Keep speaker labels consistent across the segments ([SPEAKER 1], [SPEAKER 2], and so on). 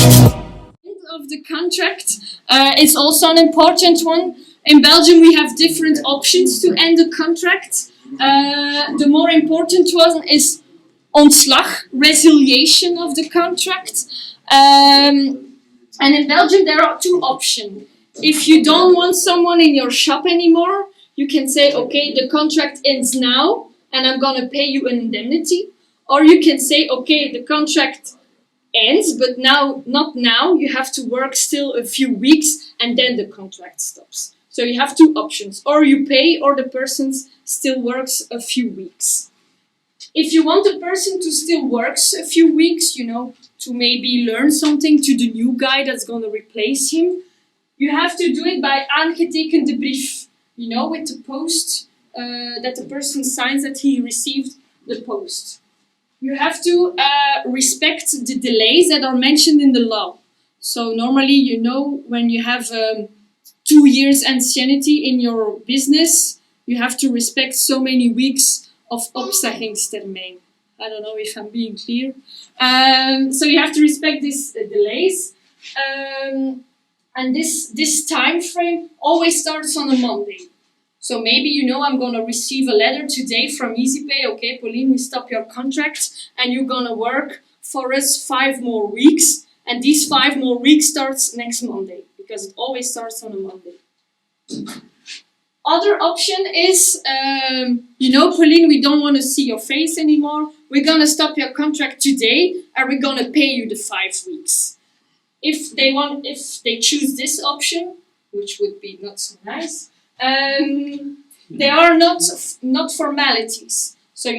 [SPEAKER 1] Of the contract is also an important one. In Belgium, we have different options to end a contract. The more important one is Ontslag, resiliation of the contract. And in Belgium, there are two options. If you don't want someone in your shop anymore, you can say, okay, the contract ends now, and I'm going to pay you an indemnity. Or you can say, okay, the contract ends, but not now. You have to work still a few weeks, and then the contract stops. So you have two options. Or you pay, or the person still works a few weeks. If you want the person to still works a few weeks, to maybe learn something to the new guy that's going to replace him, you have to do it by aangetekende brief, with the post that the person signs that he received the post. You have to respect the delays that are mentioned in the law. So normally, when you have 2 years ancienity in your business, you have to respect so many weeks of opzeggingstermijn. I don't know if I'm being clear. So you have to respect these delays. And this time frame always starts on a Monday. So maybe, I'm going to receive a letter today from EasyPay. Okay, Pauline, we stop your contract and you're going to work for us 5 more weeks. And these 5 more weeks starts next Monday because it always starts on a Monday. Other option is, Pauline, we don't want to see your face anymore. We're going to stop your contract today and we're going to pay you the 5 weeks. If they choose this option, which would be not so nice, they are not formalities. So,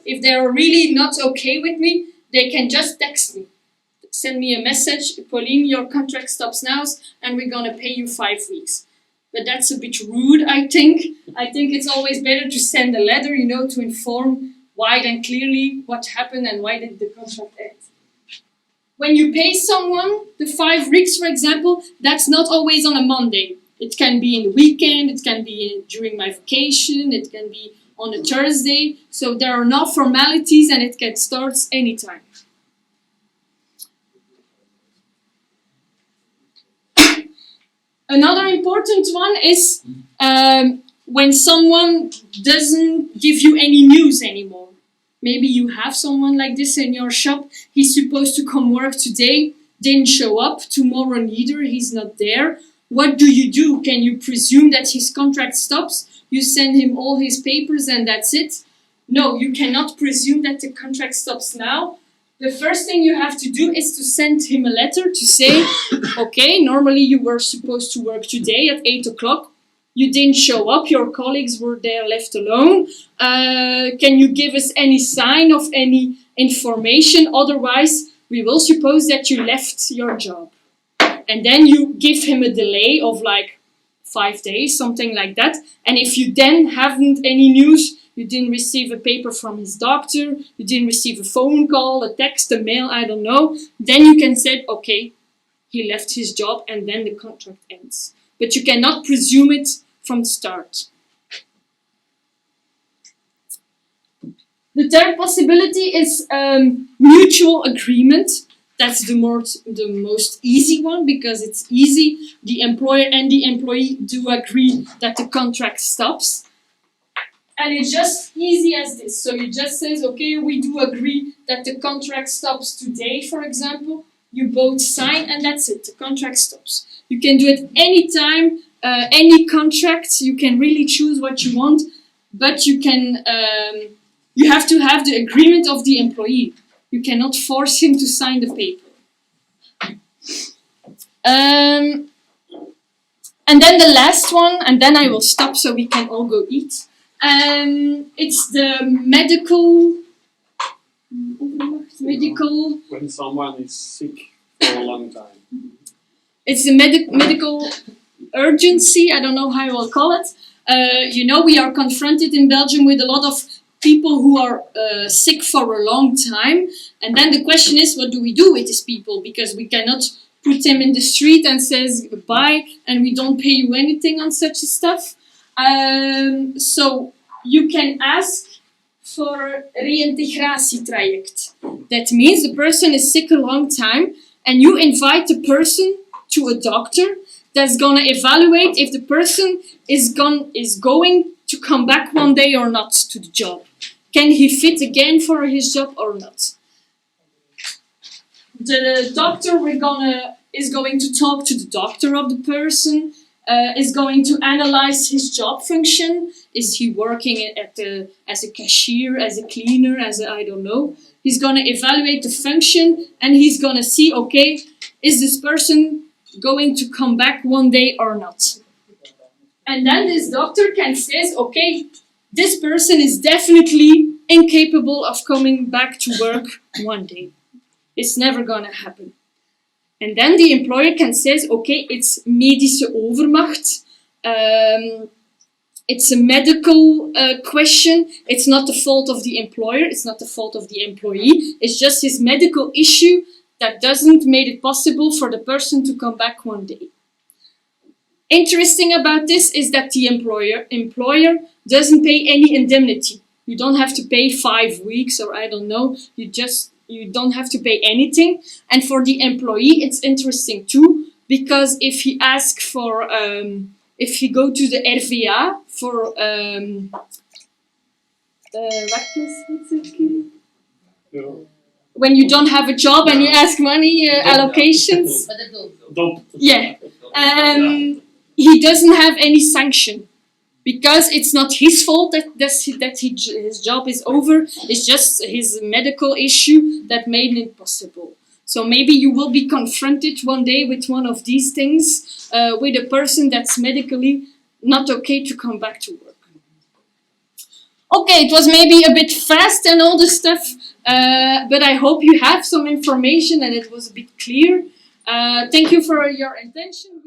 [SPEAKER 1] if they're really not okay with me, they can just text me. Send me a message, Pauline, your contract stops now and we're going to pay you 5 weeks. But that's a bit rude, I think. I think it's always better to send a letter, to inform wide and clearly what happened and why did the contract end. When you pay someone the 5 weeks, for example, that's not always on a Monday. It can be in the weekend, it can be during my vacation, it can be on a Thursday. So there are no formalities and it can start anytime. Another important one is when someone doesn't give you any news anymore. Maybe you have someone like this in your shop. He's supposed to come work today, didn't show up. Tomorrow neither, he's not there. What do? Can you presume that his contract stops? You send him all his papers and that's it? No, you cannot presume that the contract stops now. The first thing you have to do is to send him a letter to say, okay, normally you were supposed to work today at 8 o'clock. You didn't show up, your colleagues were there left alone. Can you give us any sign of any information? Otherwise, we will suppose that you left your job. And then you give him a delay of 5 days, something like that. And if you then haven't any news, you didn't receive a paper from his doctor, you didn't receive a phone call, a text, a mail, I don't know, then you can say, okay, he left his job and then the contract ends. But you cannot presume it from the start. The third possibility is mutual agreement. That's the most easy one because it's easy. The employer and the employee do agree that the contract stops. And it's just easy as this. So you just say, okay, we do agree that the contract stops today, for example. You both sign and that's it. The contract stops. You can do it anytime, any contract. You can really choose what you want, but you have to have the agreement of the employee. You cannot force him to sign the paper. And then the last one, and then I will stop so we can all go eat. It's the medical.
[SPEAKER 2] When someone is sick for a long time.
[SPEAKER 1] It's the medical urgency. I don't know how I will call it. We are confronted in Belgium with a lot of people who are sick for a long time. And then the question is, what do we do with these people? Because we cannot put them in the street and says goodbye and we don't pay you anything on such stuff. So you can ask for reïntegratietraject. That means the person is sick a long time and you invite the person to a doctor that's gonna evaluate if the person is going to come back one day or not to the job. Can he fit again for his job or not? The doctor is going to talk to the doctor of the person, is going to analyze his job function. Is he working as a cashier, as a cleaner, I don't know. He's going to evaluate the function and he's going to see, okay, is this person going to come back one day or not? And then this doctor can say, okay, this person is definitely incapable of coming back to work one day. It's never going to happen. And then the employer can say, okay, it's medische overmacht. It's a medical question. It's not the fault of the employer. It's not the fault of the employee. It's just his medical issue that doesn't make it possible for the person to come back one day. Interesting about this is that the employer doesn't pay any indemnity. You don't have to pay 5 weeks or I don't know. You don't have to pay anything. And for the employee, it's interesting too, because if he asks for, if he go to the RVA for, when you don't have a job and you ask money allocations, yeah, he doesn't have any sanction. Because it's not his fault that his job is over. It's just his medical issue that made it possible. So maybe you will be confronted one day with one of these things, with a person that's medically not okay to come back to work. Okay, it was maybe a bit fast and all this stuff, but I hope you have some information and it was a bit clear. Thank you for your attention.